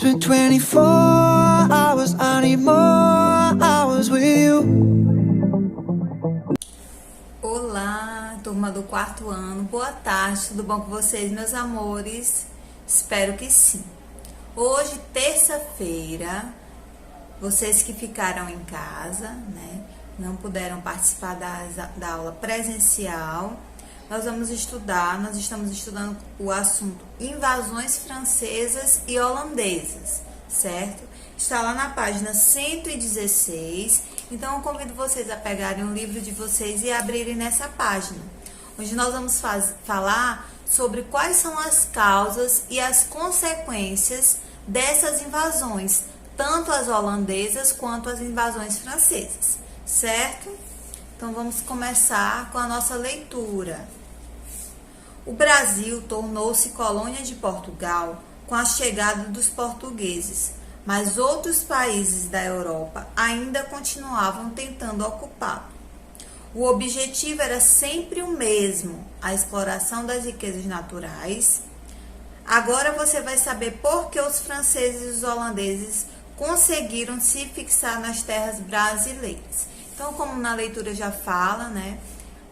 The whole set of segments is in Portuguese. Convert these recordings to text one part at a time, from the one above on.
been 24 hours, I need more hours with you. Olá, turma do quarto ano, boa tarde, tudo bom com vocês, meus amores? Espero que sim. Hoje, terça-feira, vocês que ficaram em casa, né, não puderam participar da aula presencial, nós estamos estudando o assunto invasões francesas e holandesas, certo? Está lá na página 116, então eu convido vocês a pegarem o livro de vocês e abrirem nessa página, onde nós vamos falar sobre quais são as causas e as consequências dessas invasões, tanto as holandesas quanto as invasões francesas, certo? Então vamos começar com a nossa leitura. O Brasil tornou-se colônia de Portugal com a chegada dos portugueses, mas outros países da Europa ainda continuavam tentando ocupá-lo. O objetivo era sempre o mesmo, a exploração das riquezas naturais. Agora você vai saber por que os franceses e os holandeses conseguiram se fixar nas terras brasileiras. Então, como na leitura já fala, né,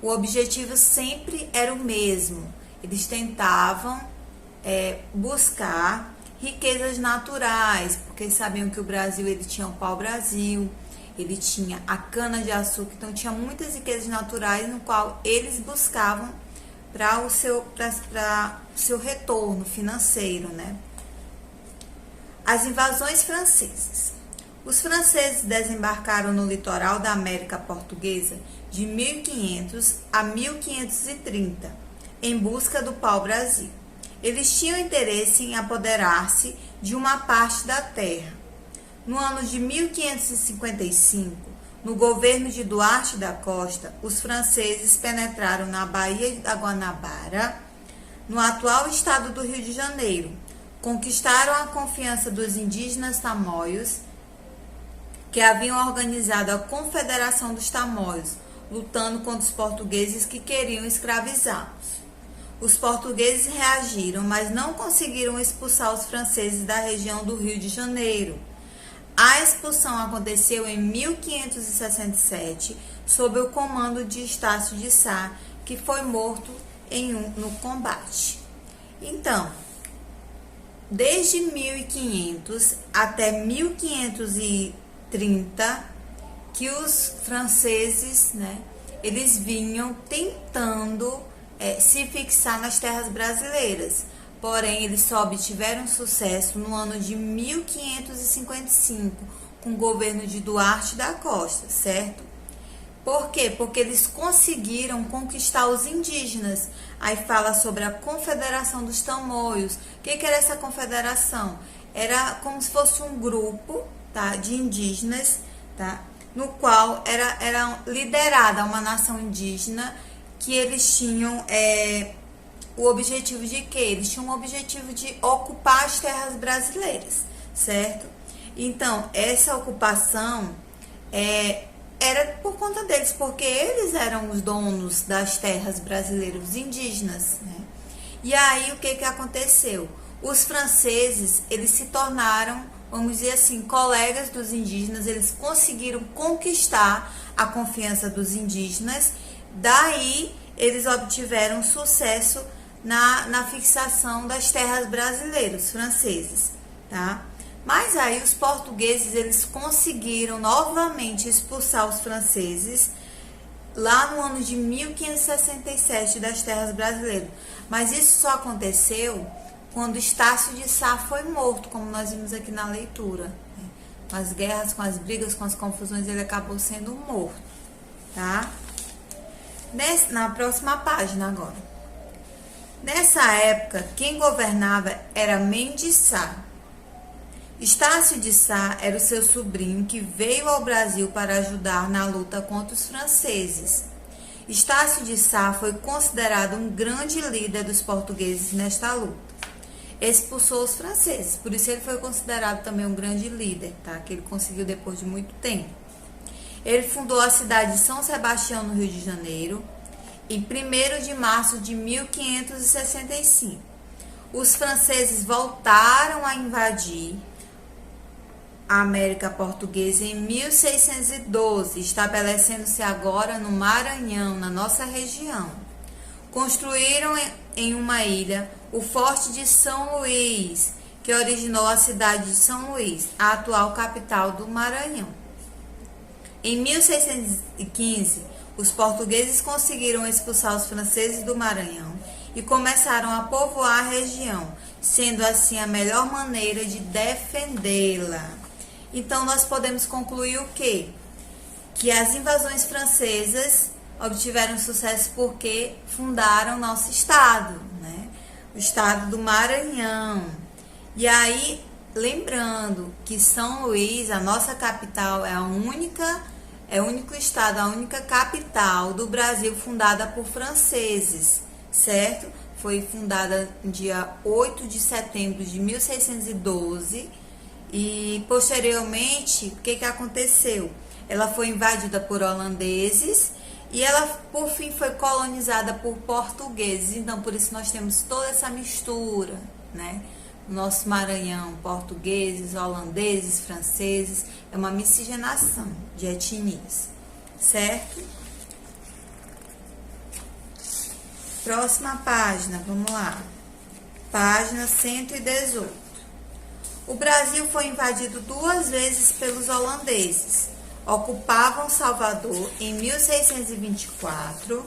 o objetivo sempre era o mesmo. Eles tentavam buscar riquezas naturais, porque sabiam que o Brasil ele tinha o pau-brasil, ele tinha a cana-de-açúcar, então tinha muitas riquezas naturais no qual eles buscavam para o seu retorno financeiro, né? As invasões francesas. Os franceses desembarcaram no litoral da América Portuguesa de 1500 a 1530, em busca do pau-brasil. Eles tinham interesse em apoderar-se de uma parte da terra. No ano de 1555, no governo de Duarte da Costa, os franceses penetraram na Baía da Guanabara, no atual estado do Rio de Janeiro, conquistaram a confiança dos indígenas tamoios, que haviam organizado a Confederação dos Tamoios, lutando contra os portugueses que queriam escravizá-los. Os portugueses reagiram, mas não conseguiram expulsar os franceses da região do Rio de Janeiro. A expulsão aconteceu em 1567, sob o comando de Estácio de Sá, que foi morto no combate. Então, desde 1500 até 1530, que os franceses, né, eles vinham tentando se fixar nas terras brasileiras, porém eles só obtiveram sucesso no ano de 1555, com o governo de Duarte da Costa, certo? Por quê? Porque eles conseguiram conquistar os indígenas. Aí fala sobre a Confederação dos Tamoios. O que era essa confederação? Era como se fosse um grupo, tá, de indígenas, tá, no qual era liderada uma nação indígena, que eles tinham o objetivo de quê? Eles tinham o objetivo de ocupar as terras brasileiras, certo? Então, essa ocupação era por conta deles, porque eles eram os donos das terras brasileiras, os indígenas, né? E aí, o que aconteceu? Os franceses, eles se tornaram, vamos dizer assim, colegas dos indígenas, eles conseguiram conquistar a confiança dos indígenas, daí eles obtiveram sucesso na fixação das terras brasileiras, franceses, tá? Mas aí os portugueses, eles conseguiram novamente expulsar os franceses lá no ano de 1567 das terras brasileiras. Mas isso só aconteceu quando Estácio de Sá foi morto, como nós vimos aqui na leitura, né? Com as guerras, com as brigas, com as confusões, ele acabou sendo morto, tá? Na próxima página agora. Nessa época, quem governava era Mendes Sá. Estácio de Sá era o seu sobrinho que veio ao Brasil para ajudar na luta contra os franceses. Estácio de Sá foi considerado um grande líder dos portugueses nesta luta. Expulsou os franceses, por isso ele foi considerado também um grande líder, tá? Que ele conseguiu depois de muito tempo. Ele fundou a cidade de São Sebastião, no Rio de Janeiro, em 1º de março de 1565. Os franceses voltaram a invadir, a América Portuguesa em 1612, estabelecendo-se agora no Maranhão, na nossa região. Construíram em uma ilha o Forte de São Luís, que originou a cidade de São Luís, a atual capital do Maranhão. Em 1615, os portugueses conseguiram expulsar os franceses do Maranhão e começaram a povoar a região, sendo assim a melhor maneira de defendê-la. Então, nós podemos concluir o quê? Que as invasões francesas obtiveram sucesso porque fundaram nosso estado, né? O estado do Maranhão. E aí, lembrando que São Luís, a nossa capital, é o único estado, a única capital do Brasil fundada por franceses, certo? Foi fundada no dia 8 de setembro de 1612 e, posteriormente, o que aconteceu? Ela foi invadida por holandeses e ela, por fim, foi colonizada por portugueses. Então, por isso nós temos toda essa mistura, né? Nosso Maranhão, portugueses, holandeses, franceses, é uma miscigenação de etnias, certo? Próxima página, vamos lá. Página 118. O Brasil foi invadido 2 vezes pelos holandeses. Ocupavam Salvador em 1624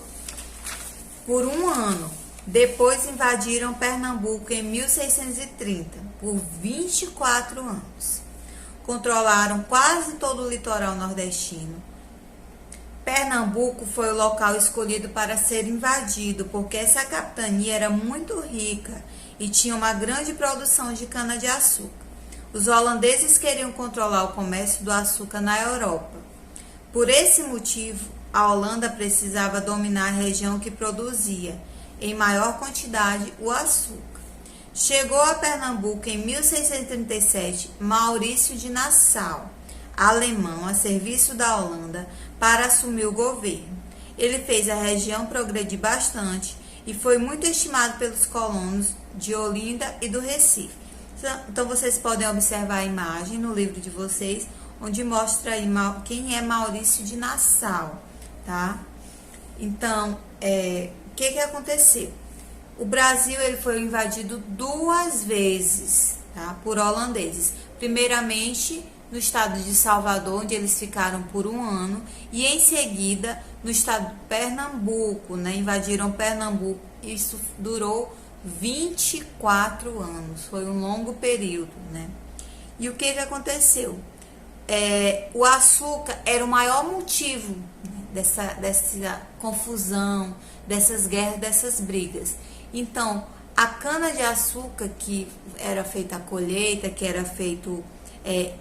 por 1 ano. Depois invadiram Pernambuco em 1630 por 24 anos. Controlaram quase todo o litoral nordestino. Pernambuco foi o local escolhido para ser invadido, porque essa capitania era muito rica e tinha uma grande produção de cana-de-açúcar. Os holandeses queriam controlar o comércio do açúcar na Europa. Por esse motivo, a Holanda precisava dominar a região que produzia, em maior quantidade, o açúcar. Chegou a Pernambuco em 1637 Maurício de Nassau, alemão a serviço da Holanda, para assumir o governo. Ele fez a região progredir bastante e foi muito estimado pelos colonos de Olinda e do Recife. Então, vocês podem observar a imagem no livro de vocês, onde mostra aí quem é Maurício de Nassau, tá? Então, o que aconteceu? O Brasil ele foi invadido 2 vezes, tá, por holandeses. Primeiramente no estado de Salvador, onde eles ficaram por 1 ano, e em seguida no estado de Pernambuco, né? Invadiram Pernambuco. Isso durou 24 anos, foi um longo período, né? E o que aconteceu? O açúcar era o maior motivo, né, dessa confusão, dessas guerras, dessas brigas. Então, a cana-de-açúcar, que era feita a colheita, que era feito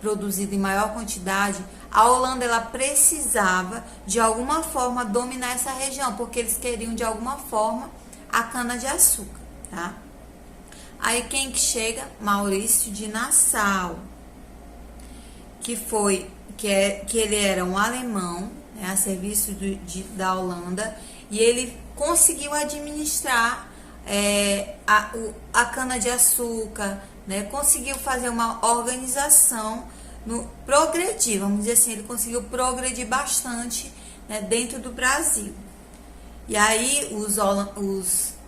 produzido em maior quantidade, a Holanda ela precisava de alguma forma dominar essa região, porque eles queriam de alguma forma a cana-de-açúcar, tá? Aí quem que chega? Maurício de Nassau, que ele era um alemão, né, a serviço da Holanda, e ele conseguiu administrar a cana-de-açúcar, né? Conseguiu fazer uma organização progredir, vamos dizer assim, ele conseguiu progredir bastante, né, dentro do Brasil. E aí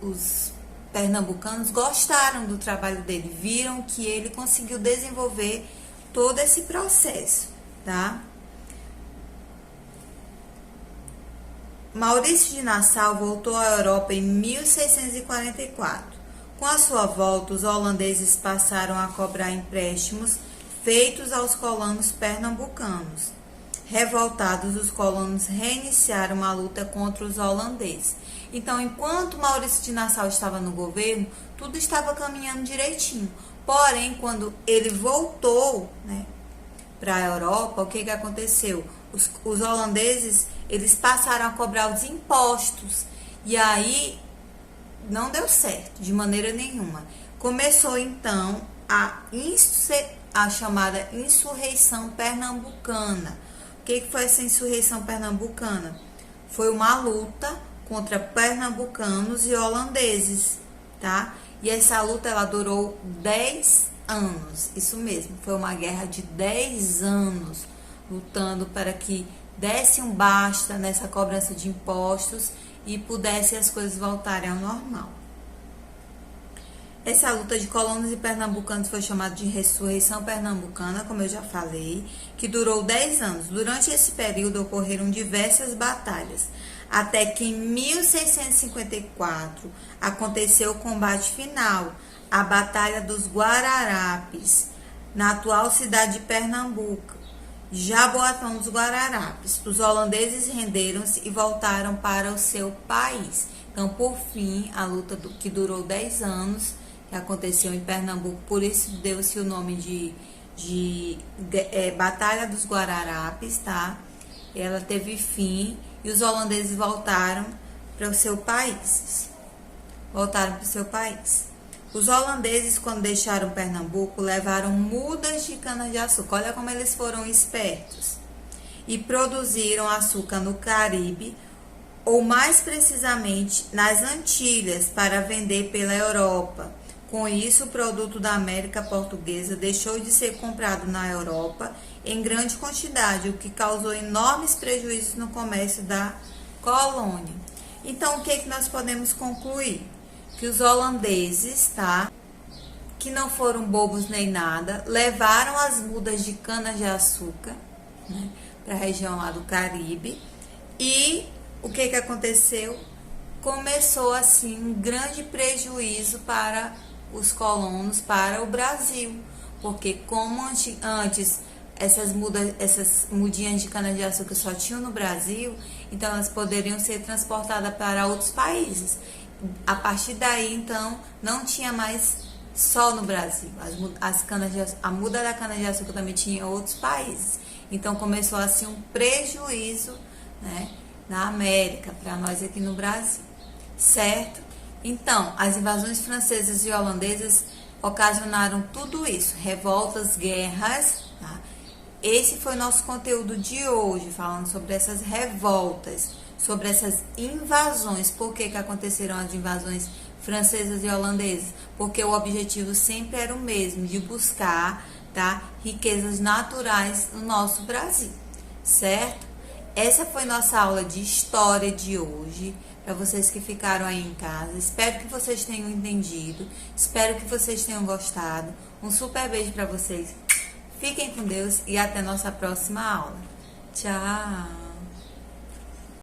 os pernambucanos gostaram do trabalho dele, viram que ele conseguiu desenvolver todo esse processo, tá? Maurício de Nassau voltou à Europa em 1644. Com a sua volta, os holandeses passaram a cobrar empréstimos feitos aos colonos pernambucanos. Revoltados, os colonos reiniciaram uma luta contra os holandeses. Então, enquanto Maurício de Nassau estava no governo, tudo estava caminhando direitinho. Porém, quando ele voltou, né, para a Europa, o que aconteceu? Os holandeses, eles passaram a cobrar os impostos. E aí não deu certo, de maneira nenhuma. Começou, então, a chamada insurreição pernambucana. O que foi essa insurreição pernambucana? Foi uma luta contra pernambucanos e holandeses, tá? E essa luta, ela durou 10 anos. Isso mesmo, foi uma guerra de 10 anos, lutando para que desse um basta nessa cobrança de impostos e pudesse as coisas voltarem ao normal. Essa luta de colonos e pernambucanos foi chamada de Ressurreição Pernambucana, como eu já falei, que durou 10 anos. Durante esse período ocorreram diversas batalhas, até que em 1654 aconteceu o combate final, a Batalha dos Guararapes, na atual cidade de Pernambuco, Jaboatão dos Guararapes. Os holandeses renderam-se e voltaram para o seu país. Então, por fim, a luta que durou 10 anos, que aconteceu em Pernambuco, por isso deu-se o nome de Batalha dos Guararapes, tá? Ela teve fim e os holandeses voltaram para o seu país. Os holandeses, quando deixaram Pernambuco, levaram mudas de cana-de-açúcar. Olha como eles foram espertos. E produziram açúcar no Caribe, ou mais precisamente nas Antilhas, para vender pela Europa. Com isso, o produto da América Portuguesa deixou de ser comprado na Europa em grande quantidade, o que causou enormes prejuízos no comércio da colônia. Então, o que nós podemos concluir? Que os holandeses, tá, que não foram bobos nem nada, levaram as mudas de cana-de-açúcar, né, para a região lá do Caribe, e o que aconteceu? Começou assim um grande prejuízo para os colonos, para o Brasil, porque como antes essas mudinhas de cana-de-açúcar só tinham no Brasil, então elas poderiam ser transportadas para outros países. A partir daí, então, não tinha mais só no Brasil. A muda da cana-de-açúcar também tinha em outros países. Então começou assim um prejuízo, né, na América, para nós aqui no Brasil, certo? Então, as invasões francesas e holandesas ocasionaram tudo isso, revoltas, guerras, tá? Esse foi o nosso conteúdo de hoje, falando sobre essas revoltas, sobre essas invasões. Por que aconteceram as invasões francesas e holandesas? Porque o objetivo sempre era o mesmo, de buscar, tá, riquezas naturais no nosso Brasil, certo? Essa foi nossa aula de história de hoje, para vocês que ficaram aí em casa. Espero que vocês tenham entendido, espero que vocês tenham gostado. Um super beijo para vocês. Fiquem com Deus e até nossa próxima aula. Tchau!